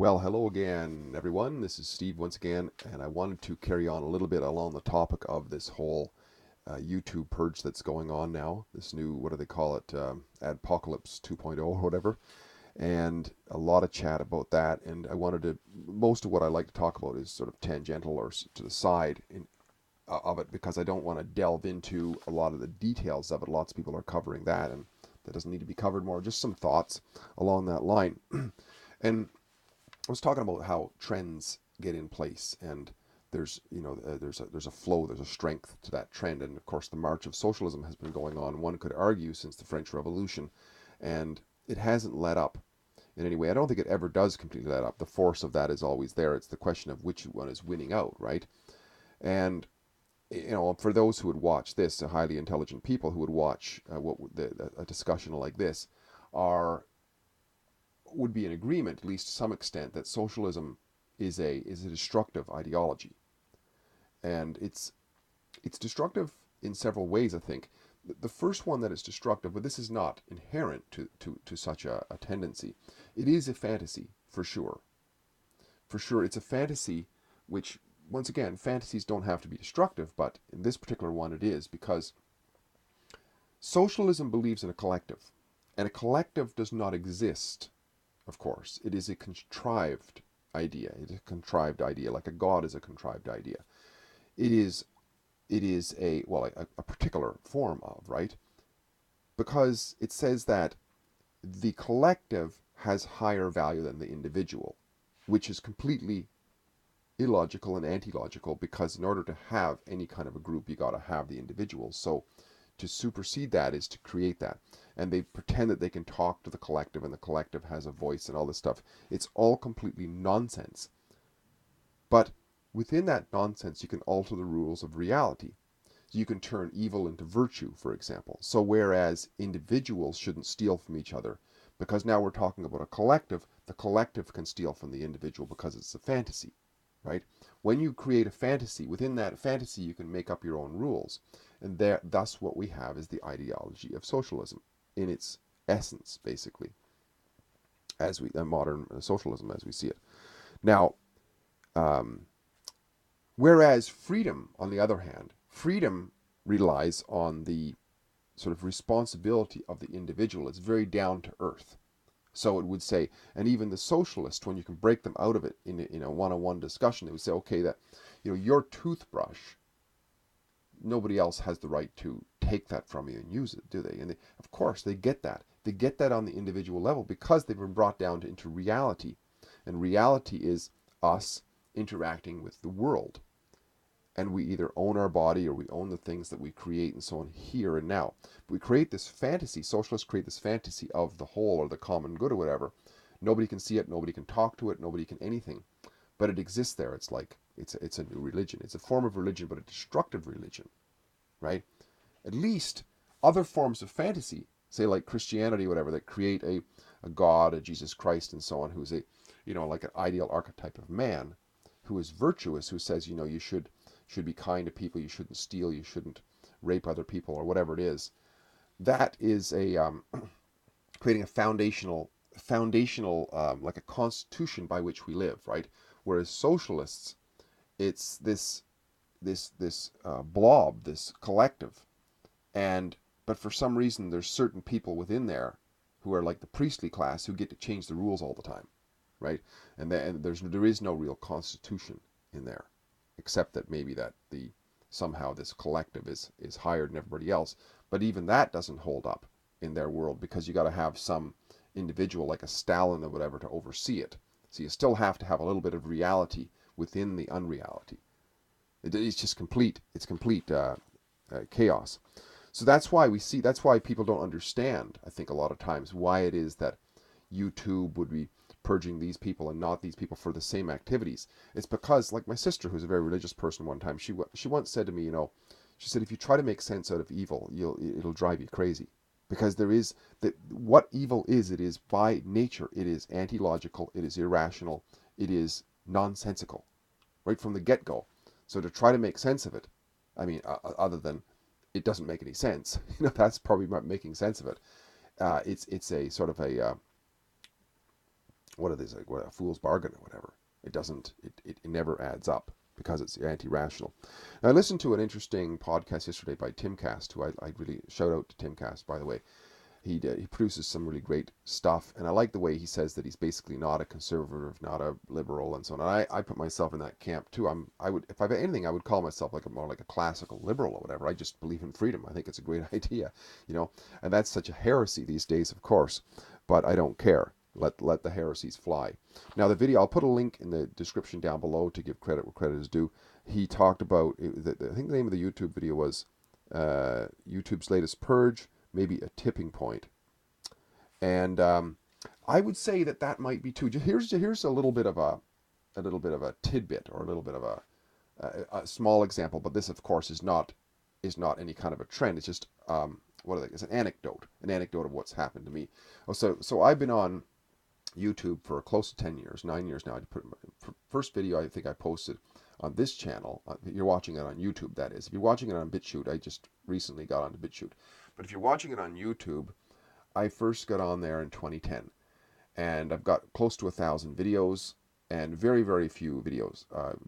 Well, hello again, everyone. This is Steve once again, and I wanted to carry on a little bit along the topic of this whole YouTube purge that's going on now. This new, what do they call it, adpocalypse 2.0 or whatever, and a lot of chat about that. And I wanted to, most of what I like to talk about is sort of tangential or to the side of it because I don't want to delve into a lot of the details of it. Lots of people are covering that, and that doesn't need to be covered more. Just some thoughts along that line. And I was talking about how trends get in place, and there's a flow, there's a strength to that trend, and of course the march of socialism has been going on. One could argue since the French Revolution, and it hasn't let up in any way. I don't think it ever does completely let up. The force of that is always there. It's the question of which one is winning out, right? And for those who would watch this, the highly intelligent people who would watch a discussion like this, are would be in agreement, at least to some extent, that socialism is a destructive ideology, and it's destructive in several ways. I think the first one that is destructive, but this is not inherent to such a tendency. It is a fantasy for sure. For sure, it's a fantasy, which once again, fantasies don't have to be destructive, but in this particular one, it is because socialism believes in a collective, and a collective does not exist. Of course, it is a contrived idea. It is a contrived idea, like a god is a contrived idea. It is a particular form of, right? Because it says that the collective has higher value than the individual, which is completely illogical and anti-logical, because in order to have any kind of a group, you got to have the individuals. So to supersede that is to create that. And they pretend that they can talk to the collective, and the collective has a voice and all this stuff. It's all completely nonsense. But within that nonsense, you can alter the rules of reality. You can turn evil into virtue, for example. So whereas individuals shouldn't steal from each other, because now we're talking about a collective, the collective can steal from the individual because it's a fantasy, right? When you create a fantasy, within that fantasy you can make up your own rules. And thus what we have is the ideology of socialism in its essence, basically, as we modern socialism as we see it. Now, um, whereas freedom, on the other hand, freedom relies on the sort of responsibility of the individual. It's very down to earth. So it would say, and even the socialists, when you can break them out of it in a one-on-one discussion, they would say, okay, that your toothbrush, nobody else has the right to take that from you and use it, do they? And of course, they get that. They get that on the individual level because they've been brought down into reality, and reality is us interacting with the world. And we either own our body or we own the things that we create and so on here and now. But we create this fantasy, socialists create this fantasy of the whole or the common good or whatever. Nobody can see it, nobody can talk to it, nobody can anything. But it exists there. It's like it's a new religion. It's a form of religion, but a destructive religion, right? At least other forms of fantasy, say like Christianity or whatever, that create a God, a Jesus Christ and so on, who's like an ideal archetype of man, who is virtuous, who says, you should be kind to people, you shouldn't steal, you shouldn't rape other people, or whatever it is. That is creating a foundational like a constitution by which we live, right? Whereas socialists, it's this blob, this collective, and but for some reason there's certain people within there who are like the priestly class who get to change the rules all the time, right? And there is no real constitution in there, except that maybe that the somehow this collective is higher than everybody else. But even that doesn't hold up in their world, because you got to have some individual like a Stalin or whatever to oversee it. So you still have to have a little bit of reality within the unreality. It's just complete. It's complete chaos. So that's why people don't understand, I think, a lot of times, why it is that YouTube would be purging these people and not these people for the same activities. It's because, like my sister, who's a very religious person, one time she once said to me, she said, if you try to make sense out of evil, it'll drive you crazy, because there is that what evil is. It is by nature. It is anti-logical. It is irrational. It is nonsensical, right from the get-go. So to try to make sense of it, I mean, other than it doesn't make any sense, that's probably not making sense of it. It's a sort of what are these, like, what, a fool's bargain or whatever. It doesn't, it never adds up because it's anti-rational. Now, I listened to an interesting podcast yesterday by Timcast, who I really shout out to Timcast, by the way. He produces some really great stuff, and I like the way he says that he's basically not a conservative, not a liberal, and so on. And I put myself in that camp too. I would, if I've anything, I would call myself like more like a classical liberal or whatever. I just believe in freedom. I think it's a great idea, you know. And that's such a heresy these days, of course, but I don't care. Let the heresies fly. Now the video, I'll put a link in the description down below to give credit where credit is due. He talked about, I think the name of the YouTube video was YouTube's latest purge, maybe a tipping point. And I would say that that might be too. Here's a little bit of a tidbit, or a little bit of a small example. But this, of course, is not any kind of a trend. It's just what are they? It's an anecdote of what's happened to me. Oh, so I've been on YouTube for close to 10 years, 9 years now. I put my first video I think I posted on this channel. You're watching it on YouTube, that is. If you're watching it on BitChute, I just recently got onto BitChute. But if you're watching it on YouTube, I first got on there in 2010, and I've got close to 1,000 videos and very, very few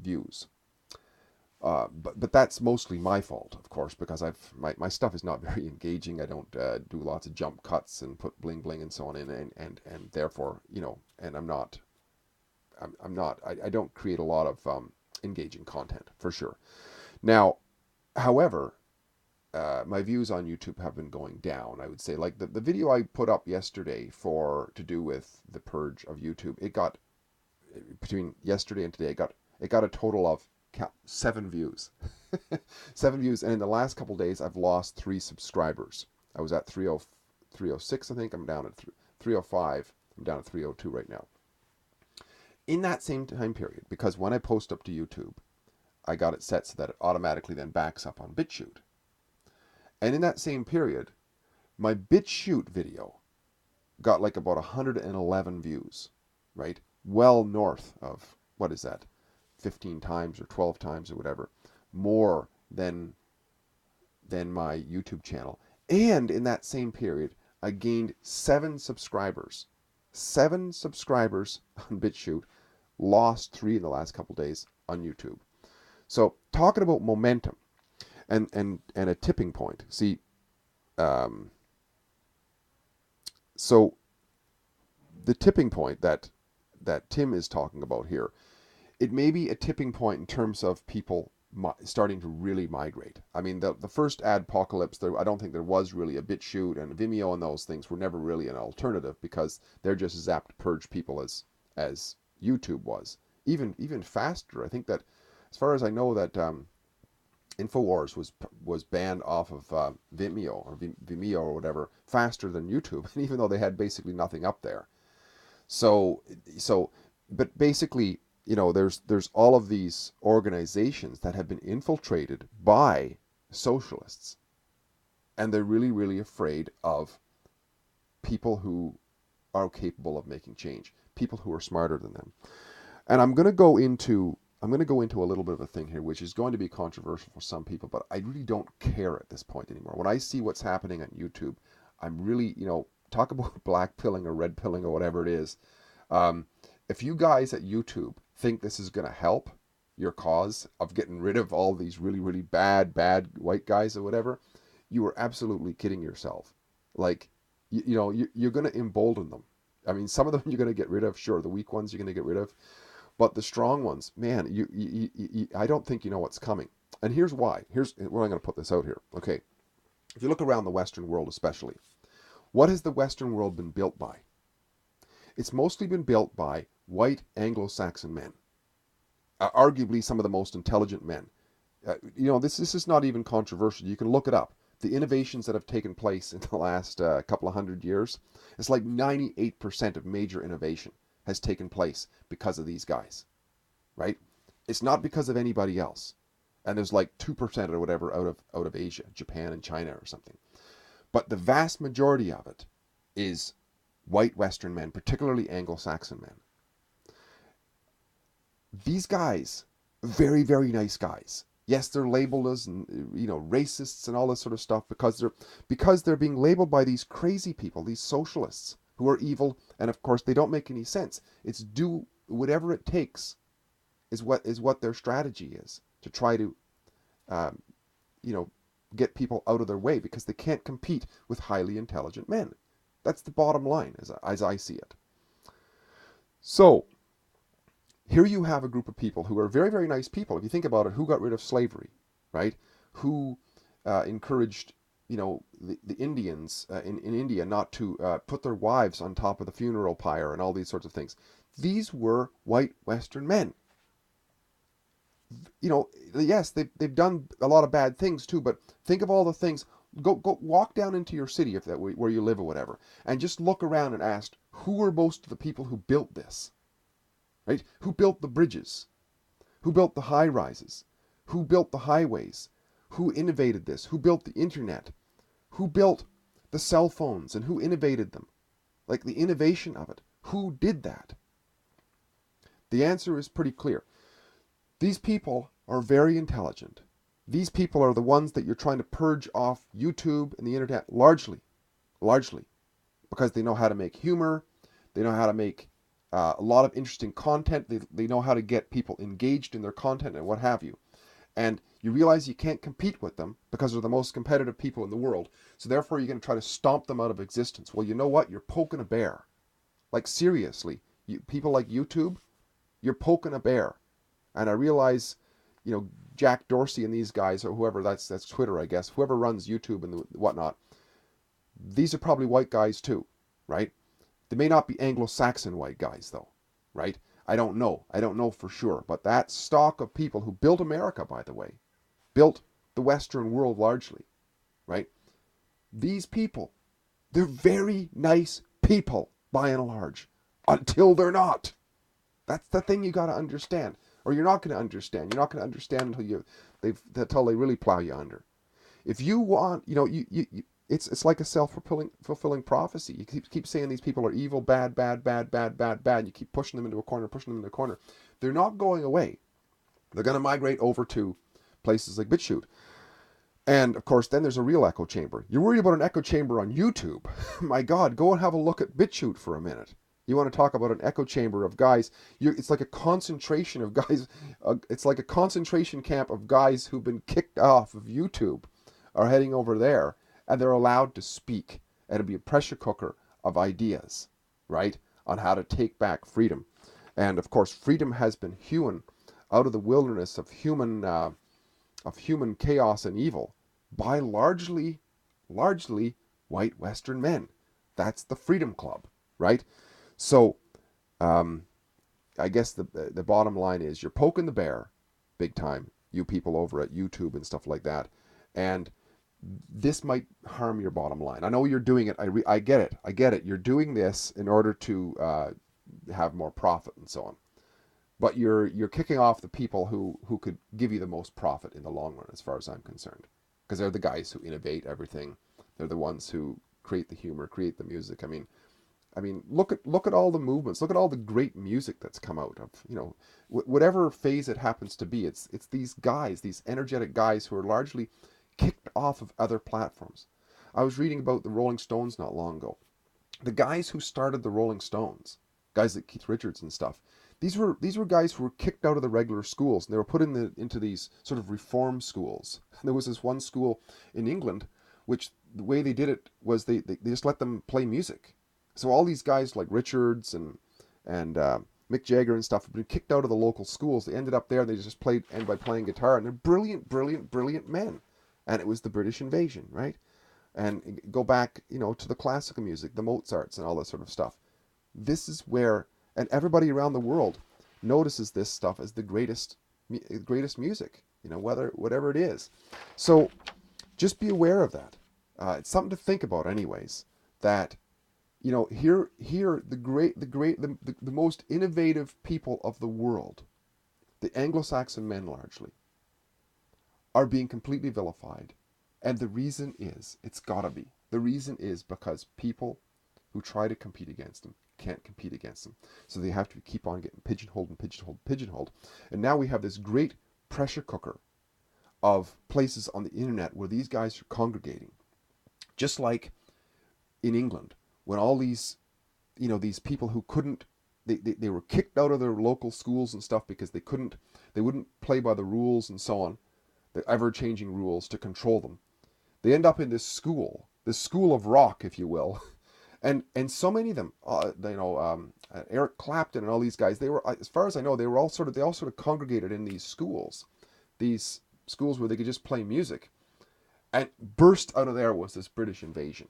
views. But that's mostly my fault, of course, because my stuff is not very engaging. I don't do lots of jump cuts and put bling bling and so on in, and therefore, you know, and I don't create a lot of engaging content for sure. Now, however, my views on YouTube have been going down. I would say, like the video I put up yesterday to do with the purge of YouTube, it got, between yesterday and today, it got a total of 7 views. 7 views, and in the last couple days I've lost 3 subscribers. I was at 306, I think. I'm down at 305. I'm down at 302 right now. In that same time period, because when I post up to YouTube, I got it set so that it automatically then backs up on BitChute. And in that same period, my BitChute video got like about 111 views, right? Well north of, what is that, 15 times or 12 times or whatever, more than my YouTube channel. And in that same period, I gained 7 subscribers. 7 subscribers on BitChute, lost 3 in the last couple days on YouTube. So talking about momentum and a tipping point. See, so the tipping point that Tim is talking about here, it may be a tipping point in terms of people starting to really migrate. I mean, the first adpocalypse, I don't think there was really a BitChute, and Vimeo and those things were never really an alternative, because they're just as apt to purge people as YouTube was. Even faster. I think that, as far as I know, that InfoWars was banned off of Vimeo or whatever faster than YouTube, even though they had basically nothing up there. So, but basically, you know, there's all of these organizations that have been infiltrated by socialists, and they're really, really afraid of people who are capable of making change, people who are smarter than them. And I'm going to go into a little bit of a thing here, which is going to be controversial for some people, but I really don't care at this point anymore. When I see what's happening on YouTube, I'm really, you know, talk about black pilling or red pilling or whatever it is. If you guys at YouTube think this is going to help your cause of getting rid of all these really, really bad white guys or whatever, you are absolutely kidding yourself. Like, you know, you're going to embolden them. I mean, some of them you're going to get rid of. Sure, the weak ones you're going to get rid of. But the strong ones, man, I don't think you know what's coming. And here's why. Here's where I'm going to put this out here. Okay, if you look around the Western world especially, what has the Western world been built by? It's mostly been built by white anglo-saxion men. Arguably some of the most intelligent men. You know, this is not even controversial. You can look it up. The innovations that have taken place in the last couple of hundred years, it's like 98% of major innovation has taken place because of these guys, right? It's not because of anybody else. And there's like 2% or whatever out of Asia, Japan and China or something. But the vast majority of it is white Western men, particularly Anglo-Saxon men. These guys, very, very nice guys. Yes, they're labeled as, you know, racists and all this sort of stuff because they're being labeled by these crazy people, these socialists, who are evil, and of course they don't make any sense. It's do whatever it takes is what their strategy is to try to um, you know, get people out of their way because they can't compete with highly intelligent men. That's the bottom line as I see it. So here you have a group of people who are very, very nice people. If you think about it, who got rid of slavery, right? Who encouraged, the Indians in India not to put their wives on top of the funeral pyre and all these sorts of things. These were white Western men. Yes, they've done a lot of bad things too, but think of all the things. Go walk down into your city where you live or whatever, and just look around and ask who were most of the people who built this, right? Who built the bridges? Who built the high rises? Who built the highways? Who innovated this? Who built the internet? Who built the cell phones and who innovated them? Like the innovation of it. Who did that? The answer is pretty clear. These people are very intelligent. These people are the ones that you're trying to purge off YouTube and the internet largely, because they know how to make humor, they know how to make a lot of interesting content, they know how to get people engaged in their content and what have you. And you realize you can't compete with them because they're the most competitive people in the world, so therefore you're going to try to stomp them out of existence. Well, you know what? You're poking a bear. Like seriously, people like YouTube, you're poking a bear. And I realize, Jack Dorsey and these guys, or whoever, that's Twitter, I guess, whoever runs YouTube and whatnot, these are probably white guys too, right? They may not be anglo-saxion white guys though, right? I don't know for sure. But that stock of people who built America, by the way, built the Western world largely, right? These people, they're very nice people, by and large, until they're not. That's the thing you got to understand. Or you're not going to understand. You're not going to understand until they really plow you under. If you want, it's like a self-fulfilling prophecy. You keep saying these people are evil, bad, and you keep pushing them into a corner. They're not going away. They're going to migrate over to places like BitChute. And of course, then there's a real echo chamber. You're worried about an echo chamber on YouTube. My God, go and have a look at BitChute for a minute. You want to talk about an echo chamber of guys. It's like a concentration of guys. It's like a concentration camp of guys who've been kicked off of YouTube are heading over there, and they're allowed to speak. And it'll be a pressure cooker of ideas, right, on how to take back freedom. And of course, freedom has been hewn out of the wilderness of human chaos and evil by largely white Western men. That's the Freedom Club, right? So, I guess the bottom line is you're poking the bear big time, you people over at YouTube and stuff like that, and this might harm your bottom line. I know you're doing it. I get it. You're doing this in order to have more profit and so on. But you're kicking off the people who could give you the most profit in the long run, as far as I'm concerned, because they're the guys who innovate everything. They're the ones who create the humor, create the music. I mean, look at all the movements. Look at all the great music that's come out of, whatever phase it happens to be. It's these guys, these energetic guys who are largely kicked off of other platforms. I was reading about the Rolling Stones not long ago. The guys who started the Rolling Stones, guys like Keith Richards and stuff, these were guys who were kicked out of the regular schools, and they were put into these sort of reform schools. And there was this one school in England, which the way they did it was they just let them play music. So all these guys like Richards and Mick Jagger and stuff have been kicked out of the local schools. They ended up there. They just ended by playing guitar, and they're brilliant men. And it was the British invasion, right? And go back, to the classical music, the Mozarts and all that sort of stuff. This is where, and everybody around the world notices this stuff as the greatest music, whatever it is. So just be aware of that. It's something to think about, anyways. That here the most innovative people of the world, the Anglo-Saxon men largely, are being completely vilified. And the reason is, it's gotta be. The reason is because people who try to compete against them can't compete against them. So they have to keep on getting pigeonholed. And now we have this great pressure cooker of places on the internet where these guys are congregating. Just like in England, when all these these people who couldn't, they were kicked out of their local schools and stuff because they wouldn't play by the rules and so on, the ever-changing rules to control them. They end up in this school of rock, if you will. And so many of them, Eric Clapton and all these guys, they were, as far as I know, they all sort of congregated in these schools where they could just play music. And burst out of there was this British invasion.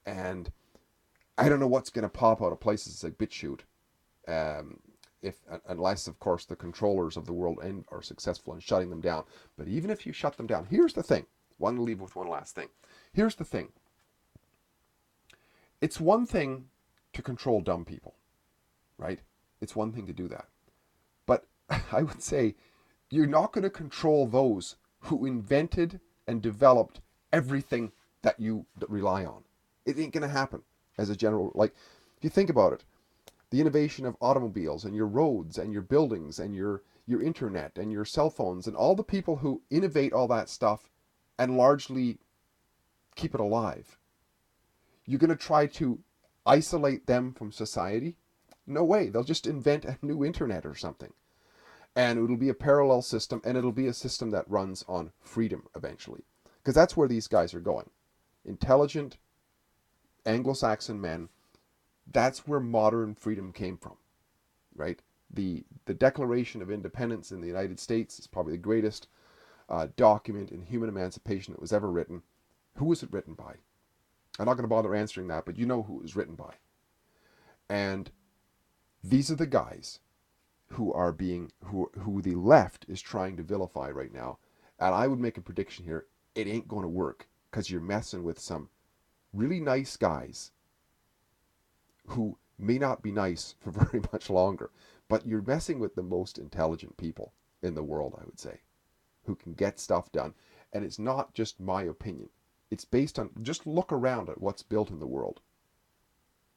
And I don't know what's going to pop out of places like BitChute, unless, of course, the controllers of the world are successful in shutting them down. But even if you shut them down, here's the thing. I want to leave with one last thing. Here's the thing. It's one thing to control dumb people, right? It's one thing to do that. But I would say you're not going to control those who invented and developed everything that you rely on. It ain't going to happen as a general, like, if you think about it, the innovation of automobiles and your roads and your buildings and your internet and your cell phones and all the people who innovate all that stuff and largely keep it alive. You're going to try to isolate them from society? No way. They'll just invent a new internet or something. And it'll be a parallel system, and it'll be a system that runs on freedom eventually. Because that's where these guys are going. Intelligent, anglo-saxion men, that's where modern freedom came from, right? The Declaration of Independence in the United States is probably the greatest document in human emancipation that was ever written. Who was it written by? I'm not going to bother answering that, but you know who it was written by. And these are the guys who the left is trying to vilify right now. And I would make a prediction here, it ain't going to work, because you're messing with some really nice guys who may not be nice for very much longer, but you're messing with the most intelligent people in the world, I would say, who can get stuff done. And it's not just my opinion. It's based on, just look around at what's built in the world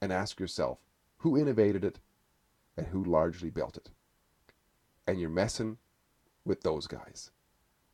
and ask yourself, who innovated it and who largely built it? And you're messing with those guys.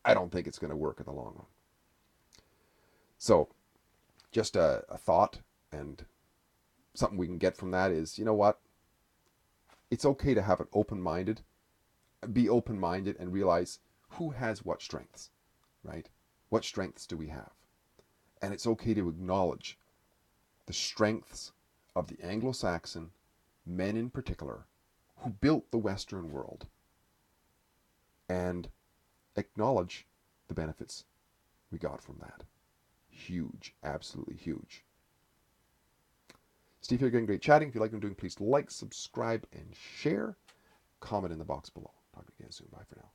I don't think it's going to work in the long run. So, just a thought, and something we can get from that is, you know what? It's okay to have an be open-minded and realize who has what strengths, right? What strengths do we have? And it's okay to acknowledge the strengths of the Anglo-Saxon men in particular who built the Western world, and acknowledge the benefits we got from that. Huge, absolutely huge. Steve here, getting great chatting. If you like what I'm doing, please like, subscribe, and share. Comment in the box below. Talk to you again soon. Bye for now.